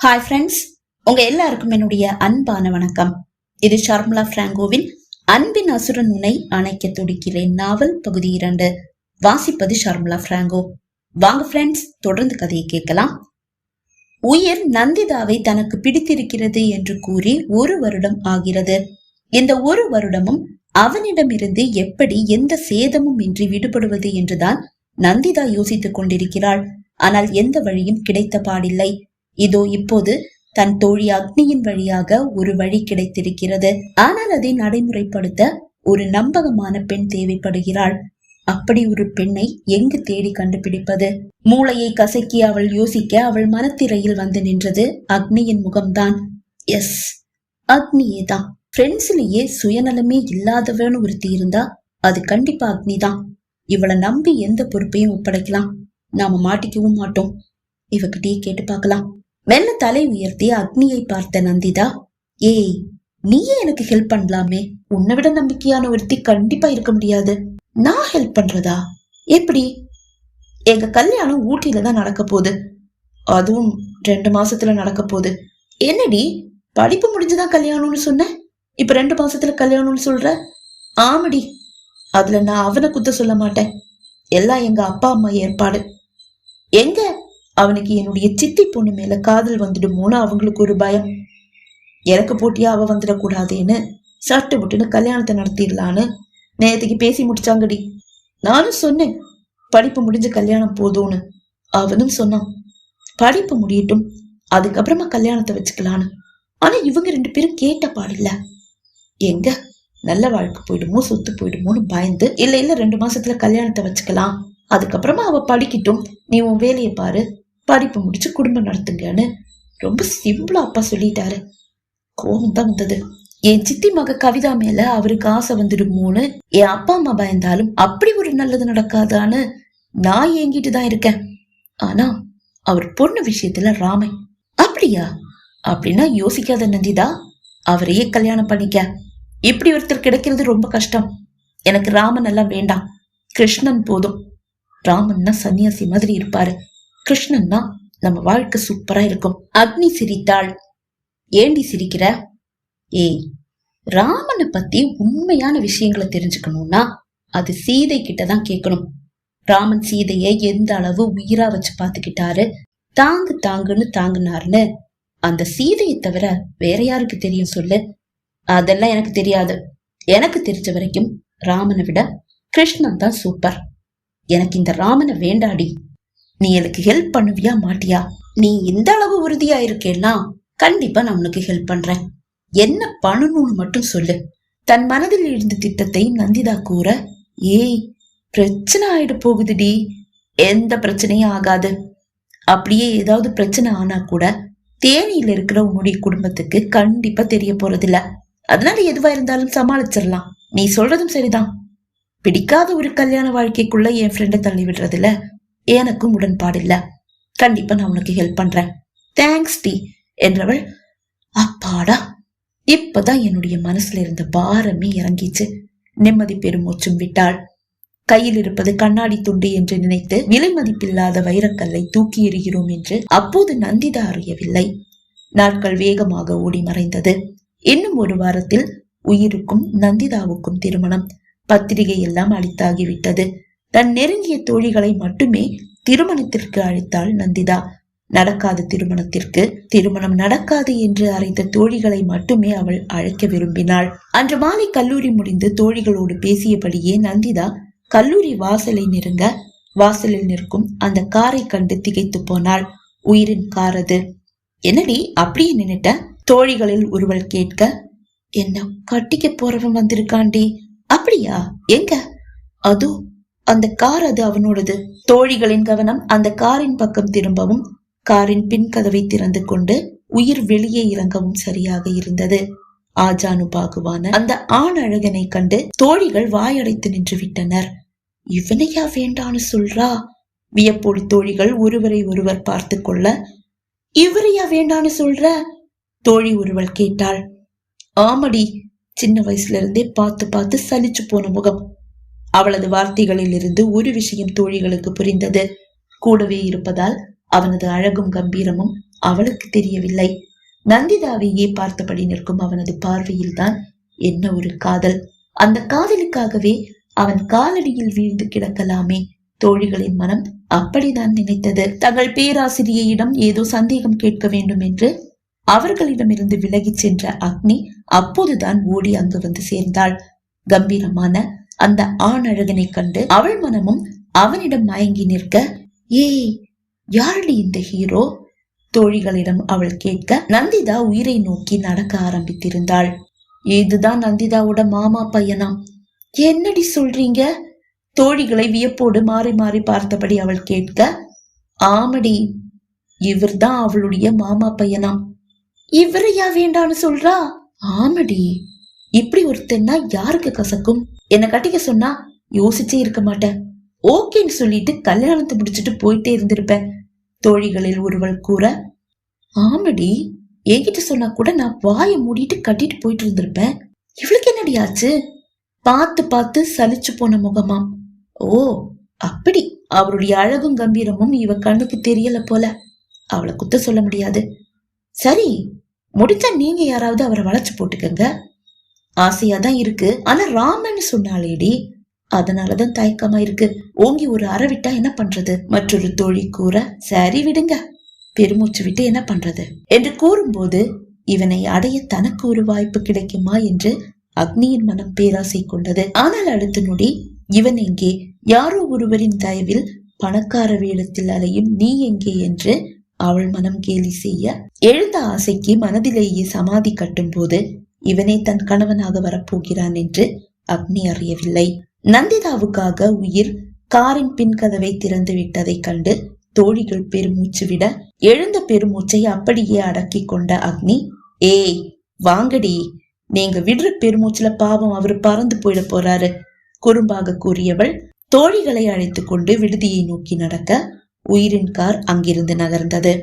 Hi friends, உங்க எல்லாருக்கும் என்னுடைய அன்பான வணக்கம். இது ஷர்மிளா பிராங்கோவின் அன்பின் அசுரன் உன்னை அணைக்க துடிக்கிறேன் நாவல் பகுதி 2. வாசிப்பது ஷர்மிளா பிராங்கோ. வாங்க ஃப்ரெண்ட்ஸ், தொடர்ந்து கதையை கேட்கலாம். உயிர் நந்திதாவை தனக்கு பிடித்திருக்கிறது என்று கூறி 1 வருடம் ஆகிறது. இந்த 1 வருடமும் அவனிடமிருந்து எப்படி எந்த சேதமும் இன்றி விடுபடுவது என்றுதான் நந்திதா யோசித்துக் கொண்டிருக்கிறாள். ஆனால் எந்த வழியும் கிடைத்த பாடில்லை. இதோ இப்போது தன் தோழி அக்னியின் வழியாக ஒரு வழி கிடைத்திருக்கிறது. ஆனால் அதை நடைமுறைப்படுத்த ஒரு நம்பகமான பெண் தேவைப்படுகிறாள். அப்படி ஒரு பெண்ணை எங்கு தேடி கண்டுபிடிப்பது? மூளையை கசக்கி அவள் யோசிக்க அவள் மனத்திரையில் வந்து நின்றது அக்னியின் முகம்தான். எஸ், அக்னியே தான். ஃப்ரெண்ட்ஸ்லயே சுயநலமே இல்லாதவன்னு ஒருத்தி இருந்தா அது கண்டிப்பா அக்னிதான். இவளை நம்பி எந்த பொறுப்பையும் ஒப்படைக்கலாம். நாம மாட்டிக்கவும் மாட்டோம். இவகிட்டயே கேட்டு பார்க்கலாம். மெல்ல தலை உயர்த்தி அக்னியை பார்த்த நந்திதா, ஏய், நீயே எனக்கு ஹெல்ப் பண்ணலாமே. உன்னை விட நம்பிக்கையான ஒருத்தி கண்டிப்பா இருக்க முடியாது. நான் ஹெல்ப் பண்றதா? எப்படி? எங்க கல்யாணம் ஊட்டியில தான் நடக்க போகுது. அதுவும் 2 மாசத்துல நடக்க போகுது. என்னடி, படிப்பு முடிஞ்சுதான் கல்யாணம்னு சொன்ன, இப்ப 2 மாசத்துல கல்யாணம்னு சொல்ற? ஆமடி, அதுல நான் அவனை குத்த சொல்ல மாட்டேன். எல்லாம் எங்க அப்பா அம்மா ஏற்பாடு. எங்க அவனுக்கு என்னுடைய சித்தி பொண்ணு மேல காதல் வந்துடுமோன்னு அவங்களுக்கு ஒரு பயம். எனக்கு போட்டியா அவ வந்துடக்கூடாதுன்னு சட்டு புட்டுன்னு கல்யாணத்தை நடத்திடலான்னு நேற்றுக்கு பேசி முடிச்சாங்கடி. நானும் சொன்னேன் படிப்பு முடிஞ்ச கல்யாணம் போதும்னு. அவனும் சொன்னான் படிப்பு முடியட்டும், அதுக்கப்புறமா கல்யாணத்தை வச்சுக்கலான்னு. ஆனா இவங்க 2 பேரும் கேட்ட பாடில்ல. எங்க நல்ல வாழ்க்கை போயிடுமோ சொத்து போயிடுமோன்னு பயந்து இல்ல 2 மாசத்துல கல்யாணத்தை வச்சுக்கலாம், அதுக்கப்புறமா அவ படிக்கட்டும், நீ உன் வேலையை பாரு, படிப்பு முடிச்சு குடும்பம் நடத்துங்கன்னு ரொம்ப சிம்பிளா அப்பா சொல்லிட்டாரு. கோபம் தான் வந்தது. என் சித்தி மக கவிதா மேல அவருக்கு ஆசை வந்துடுமோன்னு என் அப்பா அம்மா பயந்தாலும் அப்படி ஒரு நல்லது நடக்காதான்னு நான் ஏங்கிட்டு தான் இருக்கேன். ஆனா அவர் பொண்ணு விஷயத்துல ராமை. அப்படியா? அப்படின்னா யோசிக்காத நந்திதா, அவரையே கல்யாணம் பண்ணிக்க. இப்படி ஒருத்தர் கிடைக்கிறது ரொம்ப கஷ்டம். எனக்கு ராமன் எல்லாம் வேண்டாம், கிருஷ்ணன் போதும். ராமன்னா சன்னியாசி மாதிரி இருப்பாரு, கிருஷ்ணன்னா நம்ம வாழ்க்கை சூப்பரா இருக்கும். அக்னி சிரித்தாள். ஏண்டி சிரிக்கிற? ஏய், ராமனை பத்தி உண்மையான விஷயங்களை தெரிஞ்சுக்கணும்னா அது சீதை கிட்டதான் கேட்கணும். ராமன் சீதைய எந்த அளவு உயிரா வச்சு பாத்துக்கிட்டாரு, தாங்கு தாங்குன்னு தாங்குனாருன்னு அந்த சீதையை தவிர வேற யாருக்கு தெரியும் சொல்லு? அதெல்லாம் எனக்கு தெரியாது. எனக்கு தெரிஞ்ச வரைக்கும் ராமனை விட கிருஷ்ணன் தான் சூப்பர். எனக்கு இந்த ராமனை வேண்டாடி. நீ எனக்கு ஹெல்ப் பண்ணுவியா மாட்டியா? நீ இந்த அளவு உறுதியா இருக்கேன்னா கண்டிப்பா நான் உனக்கு ஹெல்ப் பண்றேன். என்ன பண்ணணும்னு மட்டும் சொல்லு. தன் மனதில் இருந்த திட்டத்தை நந்திதா கூற, ஏய், பிரச்சனை ஆயிடு போகுதுடி. எந்த பிரச்சனையும் ஆகாது. அப்படியே ஏதாவது பிரச்சனை ஆனா கூட தேனியில இருக்கிற உன்னுடைய குடும்பத்துக்கு கண்டிப்பா தெரிய போறதில்ல. அதனால எதுவா இருந்தாலும் சமாளிச்சிடலாம். நீ சொல்றதும் சரிதான். பிடிக்காத ஒரு கல்யாண வாழ்க்கைக்குள்ள என் ஃப்ரெண்டை தள்ளி விடுறதுல எனக்கும் உடன்பாடு இல்ல. கண்டிப்பா நான் உனக்கு ஹெல்ப் பண்றேன். தேங்க்ஸ் டி என்றவள், அப்பாடா, இப்பதான் என்னுடைய மனசுல இருந்த பாரமே இறங்கிச்சு. நிம்மதி பெருமூச்சும் விட்டாள். கையில் இருப்பது கண்ணாடி துண்டு என்று நினைத்து விலை மதிப்பில்லாத வைரக்கல்லை தூக்கி எறிகிறோம் என்று அப்போது நந்திதா அறியவில்லை. நாட்கள் வேகமாக ஓடி மறைந்தது. இன்னும் 1 வாரத்தில் உயிருக்கும் நந்திதாவுக்கும் திருமணம். பத்திரிகை எல்லாம் அளித்தாகிவிட்டது. தன் நெருங்கிய தோழிகளை மட்டுமே திருமணத்திற்கு அழைத்தாள் நந்திதா. நடக்காத திருமணம் நடக்காது என்று அறைந்த தோழிகளை மட்டுமே அவள் அழைக்க விரும்பினாள். அன்று மாலை கல்லூரி முடிந்து தோழிகளோடு பேசியபடியே நந்திதா கல்லூரி வாசலை நெருங்க, வாசலில் நிற்கும் அந்த காரை கண்டு திகைத்து போனாள். உயிரின் கார் அது. என்னடி அப்படியே நின்னுட்ட? தோழிகளில் ஒருவள் கேட்க, என்ன கட்டிக்க போறவன் வந்திருக்காண்டி. அப்படியா? எங்க? அதோ அந்த கார், அது அவனோடது. தோழிகளின் கவனம் அந்த காரின் பக்கம் திரும்பவும் காரின் பின் கதவை திறந்து கொண்டு உயிர் வெளியே இறங்கவும் சரியாக இருந்தது. ஆஜானு பாகுவான அந்த ஆண் அழகனை கண்டு தோழிகள் வாயடைத்து நின்று விட்டனர். இவனையா வேண்டான்னு சொல்றா? வியப்போடு தோழிகள் ஒருவரை ஒருவர் பார்த்து கொள்ள, இவரையா வேண்டான்னு சொல்ற? தோழி ஒருவள் கேட்டாள். ஆமடி, சின்ன வயசுல இருந்தே பார்த்து பார்த்து சலிச்சு போன முகம். அவளது வார்த்தைகளில் இருந்து ஒரு விஷயம் தோழிகளுக்கு புரிந்தது. கூடவே இருப்பதால் அவனது அழகும் கம்பீரமும் அவளுக்கு தெரியவில்லை. நந்திதாவையே பார்த்தபடி நிற்கும் அவனது பார்வையில் தான் என்ன ஒரு காதல்! அந்த காதலுக்காகவே அவன் காலடியில் வீழ்ந்து கிடக்கலாமே. தோழிகளின் மனம் அப்படிதான் நினைத்தது. தங்கள் பேராசிரியையிடம் ஏதோ சந்தேகம் கேட்க வேண்டும் என்று அவர்களிடமிருந்து விலகிச் சென்ற அக்னி அப்போதுதான் ஓடி அங்கு வந்து சேர்ந்தாள். கம்பீரமான அந்த ஆண் அழகனை கண்டு அவள் மனமும் அவனிடம் மயங்கி நிற்க, ஏய், யாரடி இந்த ஹீரோ? தோழிகளிடம் அவள் கேட்க, நந்திதா உயிரை நோக்கி நடக்க ஆரம்பித்திருந்தாள். இதுதான் நந்திதாவோட மாமா பையனாம். என்னடி சொல்றீங்க? தோழிகளை வியப்போடு மாறி மாறி பார்த்தபடி அவள் கேட்க, ஆமடி, இவர்தான் அவளுடைய மாமா பையனாம். இவரையா வேண்டான்னு சொல்றா? ஆமடி, இப்படி ஒருத்தன்னா யாருக்கு கசக்கும்? என்ன கட்டிக்க சொன்னா யோசிச்சே இருக்க மாட்டேன், ஓகேன்னு சொல்லிட்டு கல்யாணத்தை முடிச்சுட்டு போயிட்டே இருந்திருப்பேன். தோழிகளில் ஒருவள் கூற, ஆமடி, என்கிட்ட சொன்னா கூட நான் வாயை மூடிட்டு கட்டிட்டு போயிட்டு இருந்திருப்பேன். இவளுக்கு என்னடி ஆச்சு? பார்த்து பார்த்து சலிச்சு போன முகமாம். ஓ அப்படி. அவருடைய அழகும் கம்பீரமும் இவ கண்ணுக்கு தெரியல போல. அவளை குத்த சொல்ல முடியாது. சரி, முடிஞ்சா நீங்க யாராவது அவரை வளைச்சு போட்டுக்கங்க. ஆசையாதான் இருக்கு, ஆனா ராமன்னு சொன்னாலேடி, அதனாலதான் தயக்கமா இருக்கு. ஓங்கி ஒரு அற விட்டா என்ன பண்றது? மற்றொரு தோழி கூற, சரி விடுங்க, பெருமூச்சு விட்டு என்ன பண்றது என்று கூறும்போது, இவனை அடைய தனக்கு ஒரு வாய்ப்பு கிடைக்குமா என்று அக்னியின் மனம் பேராசை கொண்டது. ஆனால் அடுத்த நொடி இவன் எங்கே? யாரோ ஒருவரின் தயவில் பணக்கார வேடத்தில் அலையும் நீ எங்கே என்று அவள் மனம் கேலி செய்ய, எழுந்த ஆசைக்கு மனதிலேயே சமாதி கட்டும் போது இவனே தன் கணவனாக வரப்போகிறான் என்று அக்னி அறியவில்லை. நந்திதாவுக்காக உயிர் காரின் பின் கதவை திறந்து விட்டதை கண்டு தோழிகள் பெருமூச்சு விட, எழுந்த பெருமூச்சை அப்படியே அடக்கி கொண்ட அக்னி, ஏய் வாங்கடி, நீங்க விடுற பெருமூச்சுல பாவம் அவரு பறந்து போயிட போறாரு குறும்பாக கூறியவள் தோழிகளை அழைத்து கொண்டு விடுதியை நோக்கி நடக்க, உயிரின் கார் அங்கிருந்து நகர்ந்தது.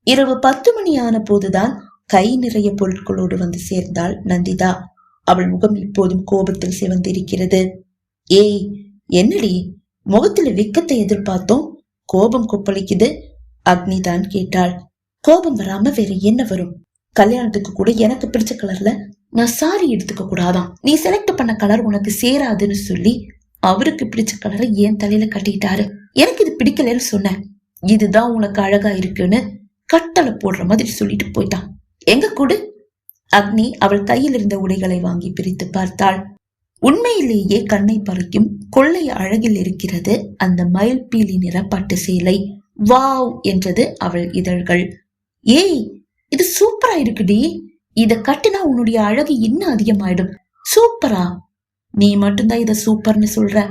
இரவு 10 மணி ஆன போதுதான் கை நிறைய பொருட்களோடு வந்து சேர்ந்தாள் நந்திதா. அவள் முகம் இப்போதும் கோபத்தில் சிவந்திருக்கிறது. ஏய் என்னடி, முகத்துல வெக்கத்தை எதிர்பார்த்தோம், கோபம் கொப்பளிக்குது? அக்னி தான் கேட்டாள். கோபம் வராம வேற என்ன வரும்? கல்யாணத்துக்கு கூட எனக்கு பிடிச்ச கலர்ல நான் சாரி எடுத்துக்க கூடாதான். நீ செலக்ட் பண்ண கலர் உனக்கு சேராதுன்னு சொல்லி அவருக்கு பிடிச்ச கலரை என் தலையில கட்டிட்டாரு. எனக்கு இது பிடிக்கலன்னு சொன்னேன். இதுதான் உனக்கு அழகா இருக்குன்னு கட்டளை போடுற மாதிரி சொல்லிட்டு போயிட்டான். எங்க கூடு? அக்னி அவள் கையில் இருந்த உடைகளை வாங்கி பிரித்து பார்த்தாள். உண்மையிலேயே கண்ணை பறிக்கும் கொள்ளை அழகில் இருக்கிறது அந்த மயில் பீலி நிற பட்டு சேலை. வாவ் என்றது அவள் இதழ்கள். ஏய், இது சூப்பரா இருக்குடி, இத கட்டினா உன்னுடைய அழகு இன்னும் அதிகமாயிடும். சூப்பரா? நீ மட்டும்தான் இத சூப்பர்னு சொல்ற.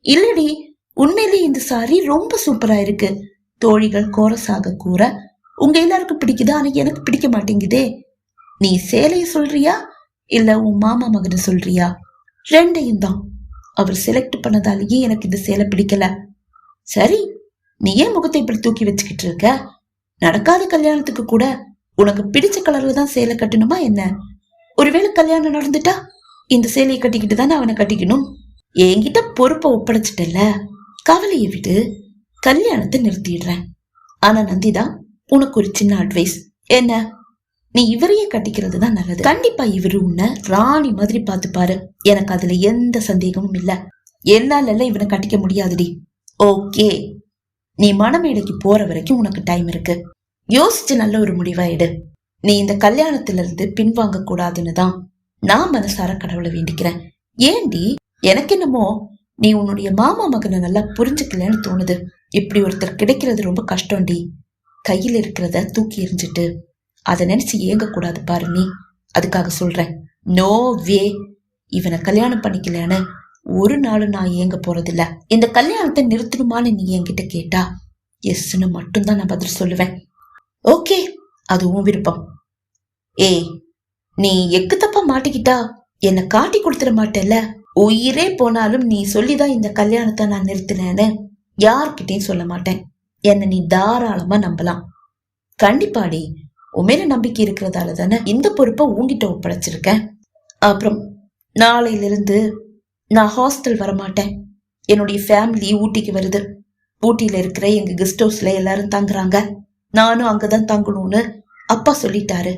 இல்லடி, உண்மையிலேயே இந்த சாரி ரொம்ப சூப்பரா இருக்கு. தோழிகள் கோரஸாக கூற, உங்க எல்லாருக்கும் பிடிக்குதா, ஆனா எனக்கு பிடிக்க மாட்டேங்குதே. நீ சேலைய சொல்றியா இல்ல உன் மாமா மகனை சொல்றியா? ரெண்டையும் தான். அவர் செலக்ட் பண்ணதாலேயே எனக்கு இந்த சேலை பிடிக்கல. சரி, நீ ஏன் முகத்தை இப்படி தூக்கி வச்சுக்கிட்டு இருக்க? நடக்காத கல்யாணத்துக்கு கூட உனக்கு பிடிச்ச கலர்ல தான் சேலை கட்டணுமா என்ன? ஒருவேளை கல்யாணம் நடந்துட்டா இந்த சேலையை கட்டிக்கிட்டு தானே அவனை கட்டிக்கணும். என்கிட்ட பொறுப்பை ஒப்படைச்சிட்டல, கவலையை விட்டு கல்யாணத்தை நிறுத்திடுறேன். ஆனா நந்திதா, உனக்கு ஒரு சின்ன அட்வைஸ். என்ன? நீ இவரையே கட்டிக்கிறது தான் நல்லது. கண்டிப்பா இவரு உன்னை ராணி மாதிரி பாத்துப்பாரு, எனக்கு அதுல எந்த சந்தேகமும் இல்ல. என்னால இவனை கட்டிக்க முடியாதுடி. ஓகே, நீ மணமேடைக்கு போற வரைக்கும் உனக்கு டைம் இருக்கு. யோசிச்சு நல்ல ஒரு முடிவாயிடு. நீ இந்த கல்யாணத்துல இருந்து பின்வாங்க கூடாதுன்னு தான் நான் மனசார கடவுளை வேண்டிக்கிறேன். ஏண்டி, எனக்கு என்னமோ நீ உன்னுடைய மாமா மகனை நல்லா புரிஞ்சுக்கலன்னு தோணுது. இப்படி ஒருத்தர் கிடைக்கிறது ரொம்ப கஷ்டம்டி. கையில இருக்கிறத தூக்கி எறிஞ்சிட்டு அதை நினைச்சு ஏங்க கூடாது பாரு நீ. அதுக்காக சொல்றேன், நோ வே, இவனை கல்யாணம் பண்ணிக்கலன்னு ஒரு நாளும் நான் ஏங்க போறதில்ல. இந்த கல்யாணத்தை நிறுத்தணுமான்னு நீ என்கிட்ட கேட்டா எஸ்ன்னு மட்டும்தான் நான் பதில் சொல்லுவேன். ஓகே, அது உன் விருப்பம். ஏய், நீ எக்கு தப்பா மாட்டிக்கிட்டா என்ன காட்டி கொடுத்துட மாட்டேல்ல? உயிரே போனாலும் நீ சொல்லிதான் இந்த கல்யாணத்தை நான் நிறுத்தினேன்னு யார்கிட்டையும் சொல்ல மாட்டேன். என்ன நீ தாராளமா நம்பலாம். கண்டிப்பாடி, உமேல நம்பிக்கை இருக்கிறதால தானே இந்த பொறுப்பை உன்கிட்ட ஒப்படைச்சிருக்கேன். அப்புறம் நாளையில இருந்து நான் ஹாஸ்டல் வரமாட்டேன். என்னுடைய ஃபேமிலி ஊட்டிக்கு வருது. ஊட்டியில இருக்கிற எங்க கெஸ்ட் ஹவுஸ்ல எல்லாரும் தங்குறாங்க. நானும் அங்கதான் தங்கணும்னு அப்பா சொல்லிட்டாரு.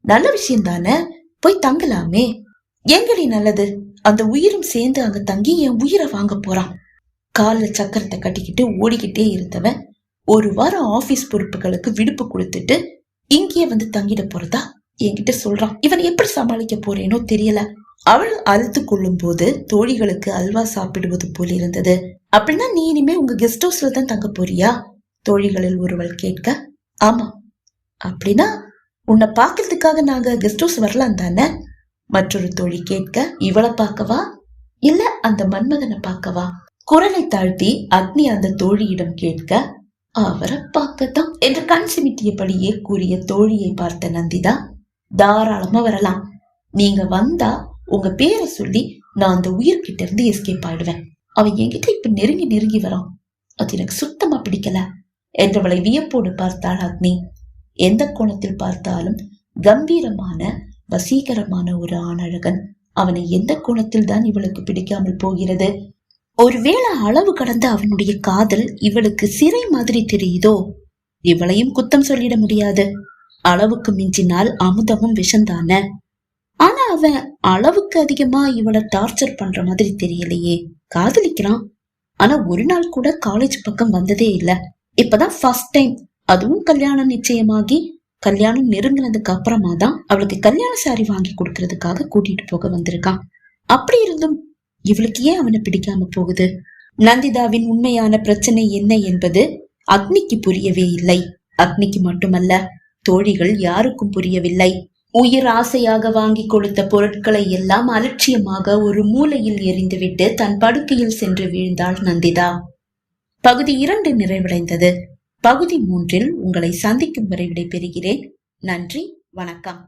நல்ல விஷயம் தானே, போய் தங்கலாமே. எங்கடி நல்லது, அந்த உயிரும் சேர்ந்து அங்க தங்கி என் உயிரை வாங்க போறான். கால்ல சக்கரத்தை கட்டிக்கிட்டு ஓடிக்கிட்டே இருந்தவன் ஒரு வாரம் ஆபீஸ் பொறுப்புகளுக்கு விடுப்பு கொடுத்துட்டு இங்கேயே வந்து தங்கிட போறதா என்கிட்ட சொல்றான். இவனை எப்படி சமாளிக்க போறேனோ தெரியல. அவள் அழுத்து கொள்ளும் போது தோழிகளுக்கு அல்வா சாப்பிடுவது போல இருந்தது. அப்படின்னா நீ இனிமே உங்க கெஸ்ட் ஹவுஸ்ல தான் தங்க போறியா? தோழிகளில் ஒருவள் கேட்க, ஆமா. அப்படின்னா உன்னை பாக்குறதுக்காக நாங்க கெஸ்ட் ஹவுஸ் வரலாம் தானே? மற்றொரு தோழி கேட்க, இவளை பார்க்கவா இல்ல அந்த மன்மதனை பார்க்கவா? குரலை தாழ்த்தி அக்னி அந்த தோழியிடம் கேட்க, அவரை பார்க்கத்தான் என்று கண் சிமிட்டியபடியே கூறிய தோழியை பார்த்த நந்திதா, தாராளமா வரலாம். நீங்க வந்தா உங்க பேரை சொல்லி நான் அந்த உயிர்கிட்ட இருந்து எஸ்கேப் ஆயிடுவேன். அவன் என்கிட்ட இப்ப நெருங்கி நெருங்கி வரான், அது எனக்கு சுத்தமா பிடிக்கல என்றவளை வியப்போடு பார்த்தாள் அக்னி. எந்த கோணத்தில் பார்த்தாலும் கம்பீரமான வசீகரமான ஒரு ஆணழகன். அவனை எந்த கோணத்தில் தான் இவளுக்கு பிடிக்காமல் போகிறது? ஒருவேளை அளவு கடந்த அவனுடைய காதல் இவளுக்கு சிறை மாதிரி தெரியுதோ? இவளையும் குத்தம் சொல்லிட முடியாது. அளவுக்கு மிஞ்சினால் அமுதமும் விஷந்தான. ஆனா அவன் அளவுக்கு அதிகமா இவளை டார்ச்சர் பண்ற மாதிரி தெரியலையே. காதலிக்கிறான், ஆனா ஒரு நாள் கூட காலேஜ் பக்கம் வந்ததே இல்ல. இப்பதான் ஃபர்ஸ்ட் டைம், அதுவும் கல்யாணம் நிச்சயமாகி கல்யாணம் நெருங்கினதுக்கு அப்புறமா தான் அவளுக்கு கல்யாண சாரி வாங்கி கொடுக்கறதுக்காக கூட்டிட்டு போக வந்திருக்கான். அப்படி இருந்தும் இவளுக்கு ஏன் அவனை பிடிக்காம போகுது? நந்திதாவின் உண்மையான பிரச்சனை என்ன என்பது அக்னிக்கு புரியவே இல்லை. அக்னிக்கு மட்டுமல்ல, தோழிகள் யாருக்கும் புரியவில்லை. உயிர் ஆசையாக வாங்கி கொடுத்த பொருட்களை எல்லாம் அலட்சியமாக ஒரு மூலையில் எறிந்துவிட்டு தன் படுக்கையில் சென்று வீழ்ந்தாள் நந்திதா. பகுதி 2 நிறைவடைந்தது. பகுதி 3 உங்களை சந்திக்கும் வரை விடைபெறுகிறேன். நன்றி, வணக்கம்.